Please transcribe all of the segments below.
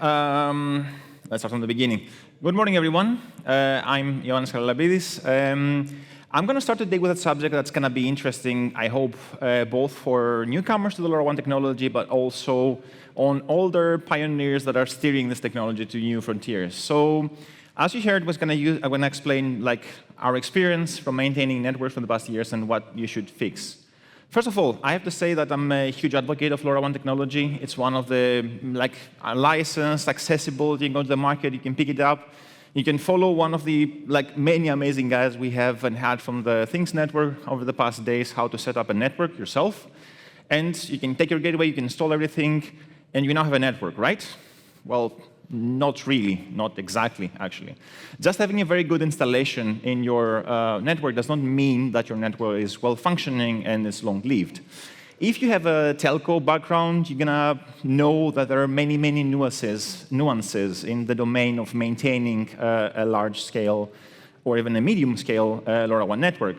Let's start from the beginning. Good morning, everyone. I'm Ioannis Charalampidis. I'm going to start today with a subject that's going to be interesting, I hope, both for newcomers to the LoRaWAN technology, but also on older pioneers that are steering this technology to new frontiers. So, as you heard, I'm going to explain our experience from maintaining networks for the past years and what you should fix. First of all, I have to say that I'm a huge advocate of LoRaWAN technology. It's one of the licensed, accessible. You can go to the market, you can pick it up. You can follow one of the many amazing guys we have and had from the Things network over the past days, how to set up a network yourself. And you can take your gateway, you can install everything, and you now have a network, right? Well, not really, not exactly, actually. Just having a very good installation in your network does not mean that your network is well-functioning and is long-lived. If you have a telco background, you're going to know that there are many, many nuances in the domain of maintaining a large-scale or even a medium-scale LoRaWAN network.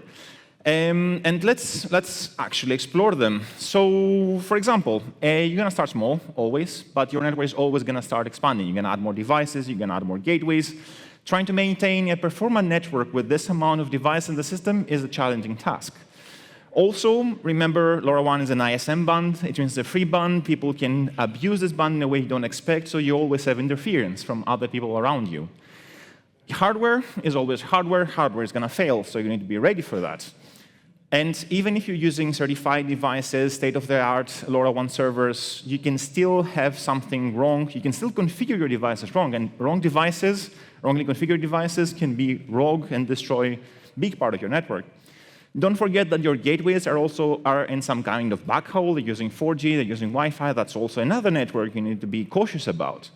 And let's actually explore them. So, for example, you're going to start small, always, but your network is always going to start expanding. You're going to add more devices, you're going to add more gateways. Trying to maintain a performant network with this amount of devices in the system is a challenging task. Also, remember, LoRaWAN is an ISM band. It means it's a free band. People can abuse this band in a way you don't expect, so you always have interference from other people around you. Hardware is always hardware. Hardware is going to fail, so you need to be ready for that. And even if you're using certified devices, state-of-the-art LoRaWAN servers, you can still have something wrong. You can still configure your devices wrong. And wrongly configured devices can be rogue and destroy a big part of your network. Don't forget that your gateways are in some kind of backhaul. They're using 4G, they're using Wi-Fi. That's also another network you need to be cautious about.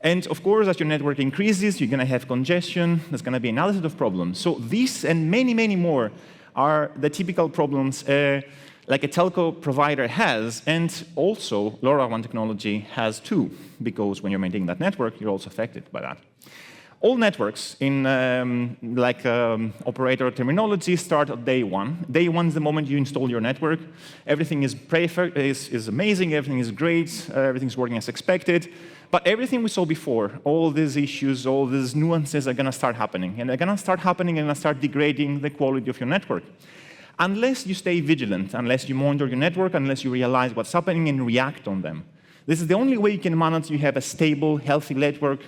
And of course, as your network increases, you're going to have congestion. There's going to be another set of problems. So these and many, many more are the typical problems like a telco provider has, and also LoRaWAN technology has too, because when you're maintaining that network, you're also affected by that. All networks in operator terminology start at day one. Day one is the moment you install your network. Everything is perfect, is amazing, everything is great, everything's working as expected. But everything we saw before, all these issues, all these nuances are going to start happening. And they're going to start happening and start degrading the quality of your network. Unless you stay vigilant, unless you monitor your network, unless you realize what's happening and react on them. This is the only way you can manage you have a stable, healthy network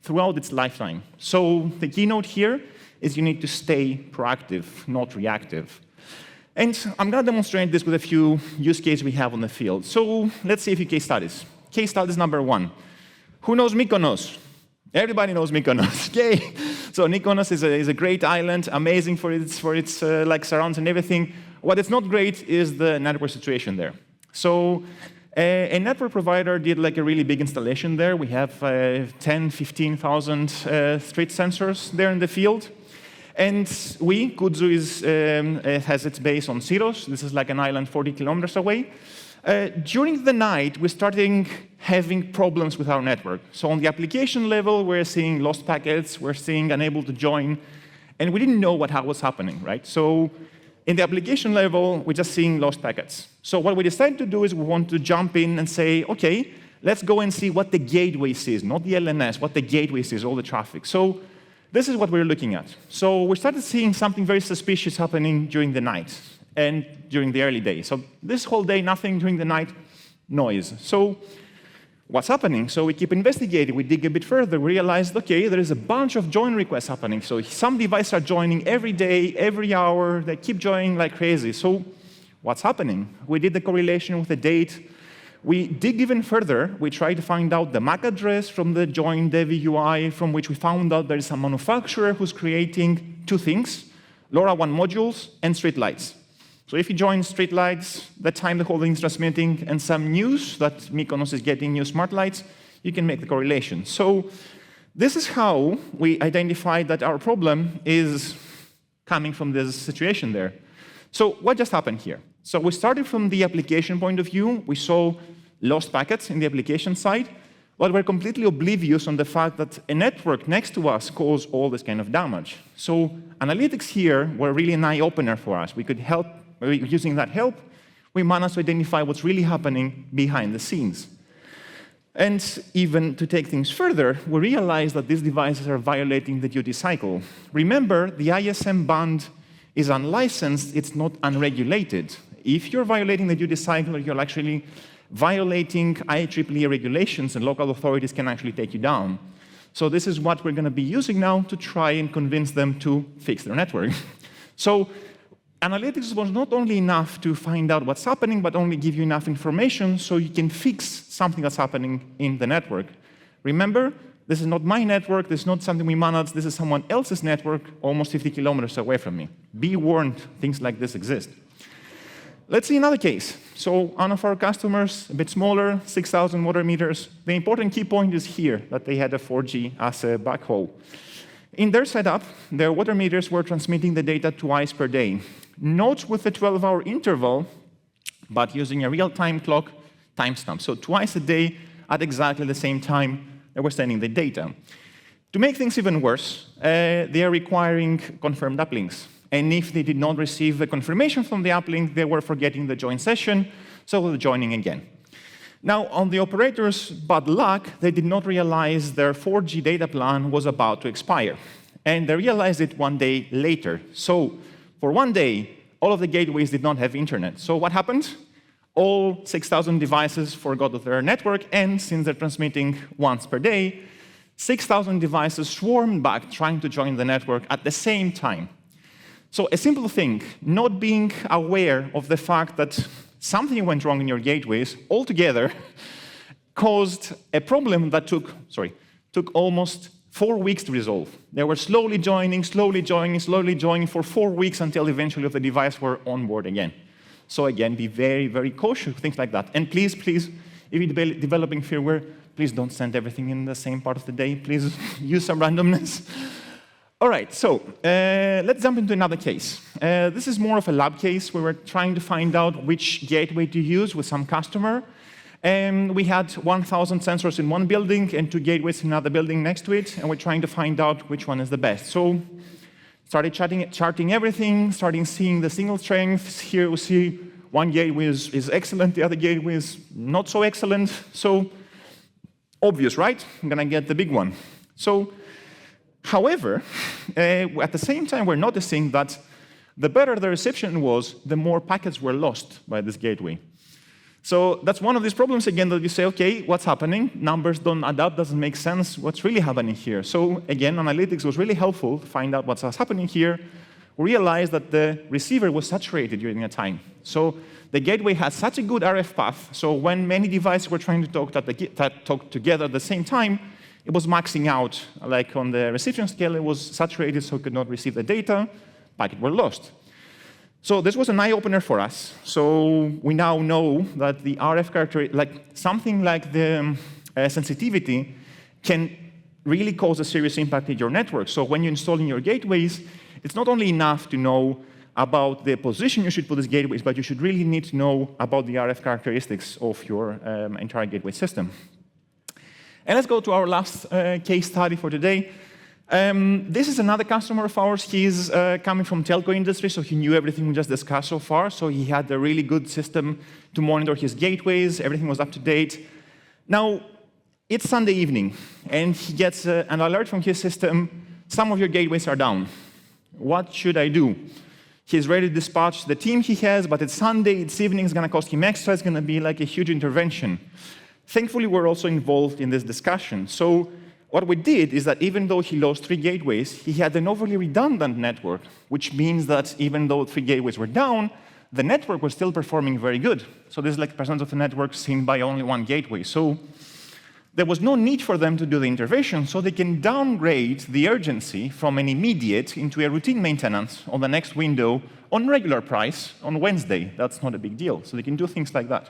throughout its lifetime. So the keynote here is you need to stay proactive, not reactive. And I'm going to demonstrate this with a few use cases we have on the field. So let's see a few case studies. Case studies number one. Who knows Mykonos? Everybody knows Mykonos. Okay. So Mykonos is a great island, amazing for its surrounds and everything. What is not great is the network situation there. So a network provider did a really big installation there. We have 10, 15,000 street sensors there in the field. And Kudzu has its base on Syros. This is like an island 40 kilometers away. During the night, we're starting having problems with our network. So on the application level, we're seeing lost packets, we're seeing unable to join, and we didn't know what was happening, right? So in the application level, we're just seeing lost packets. So what we decided to do is we want to jump in and say, OK, let's go and see what the gateway sees, not the LNS, what the gateway sees, all the traffic. So this is what we're looking at. So we started seeing something very suspicious happening during the night and during the early day. So this whole day, nothing during the night, noise. So what's happening? So we keep investigating. We dig a bit further. We realized, OK, there is a bunch of join requests happening. So some devices are joining every day, every hour. They keep joining like crazy. So what's happening? We did the correlation with the date. We dig even further. We tried to find out the MAC address from the join dev UI, from which we found out there is a manufacturer who's creating two things, LoRaWAN modules and streetlights. So if you join streetlights, the time the whole thing is transmitting, and some news that Mykonos is getting new smart lights, you can make the correlation. So this is how we identified that our problem is coming from this situation there. So what just happened here? So we started from the application point of view. We saw lost packets in the application side, but we're completely oblivious on the fact that a network next to us caused all this kind of damage. So analytics here were really an eye-opener for us. We could help. Using that help, we managed to identify what's really happening behind the scenes. And even to take things further, we realize that these devices are violating the duty cycle. Remember, the ISM band is unlicensed, it's not unregulated. If you're violating the duty cycle, you're actually violating IEEE regulations, and local authorities can actually take you down. So this is what we're going to be using now to try and convince them to fix their network. So analytics was not only enough to find out what's happening, but only give you enough information so you can fix something that's happening in the network. Remember, this is not my network, this is not something we manage, this is someone else's network almost 50 kilometers away from me. Be warned, things like this exist. Let's see another case. So one of our customers, a bit smaller, 6,000 water meters. The important key point is here, that they had a 4G as a backhaul. In their setup, their water meters were transmitting the data twice per day. Not with a 12-hour interval, but using a real-time clock timestamp. So twice a day at exactly the same time they were sending the data. To make things even worse, they are requiring confirmed uplinks. And if they did not receive a confirmation from the uplink, they were forgetting the join session, so they were joining again. Now, on the operator's bad luck, they did not realize their 4G data plan was about to expire. And they realized it one day later. So for one day, all of the gateways did not have internet. So what happened? All 6,000 devices forgot their network, and since they're transmitting once per day, 6,000 devices swarmed back trying to join the network at the same time. So a simple thing, not being aware of the fact that something went wrong in your gateways altogether caused a problem that took almost 4 weeks to resolve. They were slowly joining for 4 weeks until eventually the device were on board again. So again, be very, very cautious, things like that. And please, if you're developing firmware, please don't send everything in the same part of the day. Please use some randomness. All right, so let's jump into another case. This is more of a lab case where we're trying to find out which gateway to use with some customer. And we had 1,000 sensors in one building and 2 gateways in another building next to it, and we're trying to find out which one is the best. So started charting everything, starting seeing the signal strengths. Here we see one gateway is excellent, the other gateway is not so excellent. So obvious, right? I'm going to get the big one. So, however, at the same time, we're noticing that the better the reception was, the more packets were lost by this gateway. So that's one of these problems, again, that you say, OK, what's happening? Numbers don't add up, doesn't make sense. What's really happening here? So again, analytics was really helpful to find out what's happening here. We realized that the receiver was saturated during that time. So the gateway had such a good RF path, so when many devices were trying to talk together at the same time, it was maxing out. Like on the reception scale, it was saturated, so it could not receive the data, packets were lost. So this was an eye-opener for us. So we now know that the RF characteristic, something like the sensitivity, can really cause a serious impact in your network. So when you're installing your gateways, it's not only enough to know about the position you should put these gateways, but you should really need to know about the RF characteristics of your entire gateway system. And let's go to our last case study for today. This is another customer of ours. He's coming from telco industry, so he knew everything we just discussed so far. So he had a really good system to monitor his gateways. Everything was up to date. Now, it's Sunday evening, and he gets an alert from his system. Some of your gateways are down. What should I do? He's ready to dispatch the team he has, but it's Sunday, it's evening, it's going to cost him extra. It's going to be like a huge intervention. Thankfully, we're also involved in this discussion. So what we did is that even though he lost 3 gateways, he had an overly redundant network, which means that even though 3 gateways were down, the network was still performing very good. So this is like percent of the network seen by only 1 gateway. So there was no need for them to do the intervention, so they can downgrade the urgency from an immediate into a routine maintenance on the next window on regular price on Wednesday. That's not a big deal. So they can do things like that.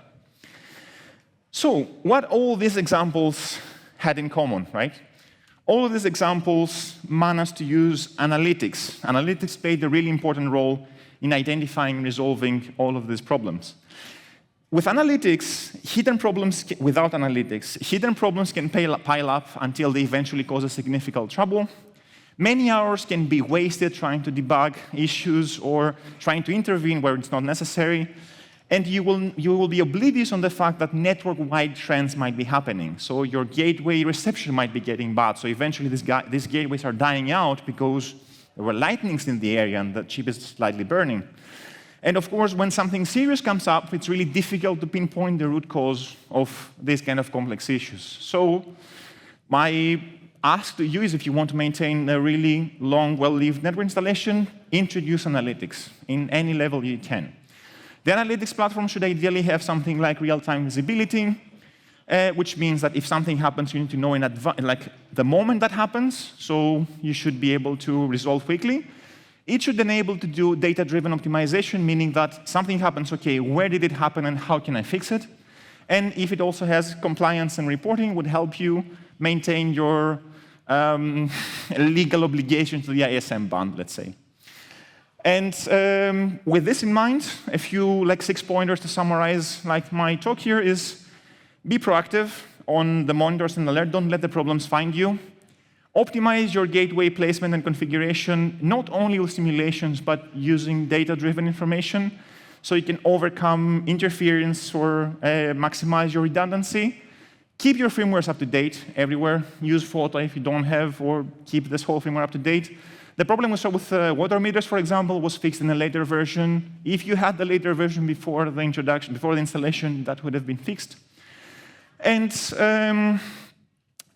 So what all these examples had in common, right? All of these examples managed to use analytics. Analytics played a really important role in identifying and resolving all of these problems. With analytics, without analytics, hidden problems can pile up until they eventually cause a significant trouble. Many hours can be wasted trying to debug issues or trying to intervene where it's not necessary. And you will be oblivious on the fact that network-wide trends might be happening. So your gateway reception might be getting bad. So eventually these gateways are dying out because there were lightnings in the area and the chip is slightly burning. And of course, when something serious comes up, it's really difficult to pinpoint the root cause of these kind of complex issues. So my ask to you is, if you want to maintain a really long, well-lived network installation, introduce analytics in any level you can. The analytics platform should ideally have something like real-time visibility, which means that if something happens, you need to know in advance, like the moment that happens, so you should be able to resolve quickly. It should enable to do data-driven optimization, meaning that something happens, okay, where did it happen and how can I fix it? And if it also has compliance and reporting, would help you maintain your legal obligation to the ISM band, let's say. And with this in mind, a few 6 pointers to summarize my talk here is, be proactive on the monitors and alert. Don't let the problems find you. Optimize your gateway placement and configuration, not only with simulations, but using data-driven information, so you can overcome interference or maximize your redundancy. Keep your firmwares up to date everywhere. Use FOTA if you don't have, or keep this whole firmware up to date. The problem we saw with water meters, for example, was fixed in a later version. If you had the later version before the introduction, before the installation, that would have been fixed. And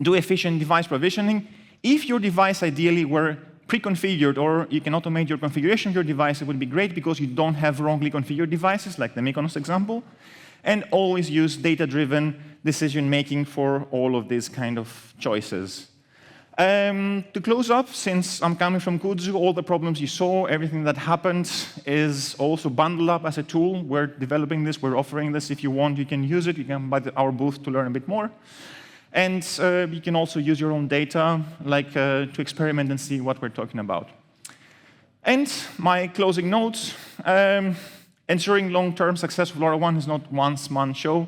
do efficient device provisioning. If your device ideally were pre-configured, or you can automate your configuration of your device, it would be great because you don't have wrongly configured devices, like the Mykonos example. And always use data-driven decision-making for all of these kind of choices. To close up, since I'm coming from Kudzu, all the problems you saw, everything that happened is also bundled up as a tool. We're developing this, we're offering this. If you want, you can use it. You can buy our booth to learn a bit more. And you can also use your own data, to experiment and see what we're talking about. And my closing notes, ensuring long-term success of LoRaWAN is not one-man show.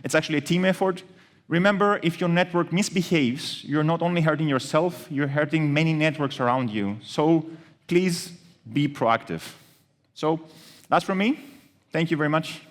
It's actually a team effort. Remember, if your network misbehaves, you're not only hurting yourself, you're hurting many networks around you. So please be proactive. So that's from me. Thank you very much.